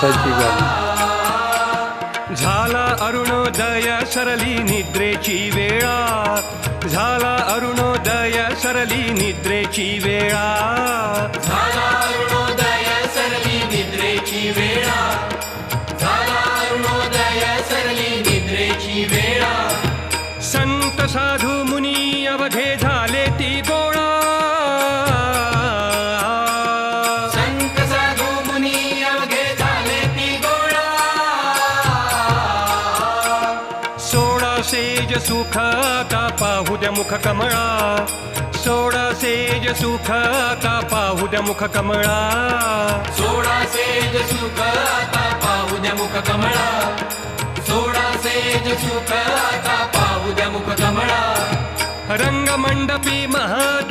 अर्थाची गाणी. झाला अरुणोदय सरली निद्रेची वेळा, झाला अरुणोदय सरली निद्रेची वेळा, झाला अरुणोदय सरली निद्रेची वेळा, झाला अरुणोदय सरली निद्रेची वेळा. संत साधू मुनी अवघे झाले ती गोळा, संत साधू मुनी अवघे झाले ती गोळा. सोडा सेज सुख का पाहू द्या मुख कमळा, सोडा सेज सुख का पाहू द्या मुख कमळा, सोडा सेज सुख आता पाहू द्या मुख कमळा, सोडा सेज सुख आता पाहू द्या मुख कमळा. रंगमंडपी महाद्वार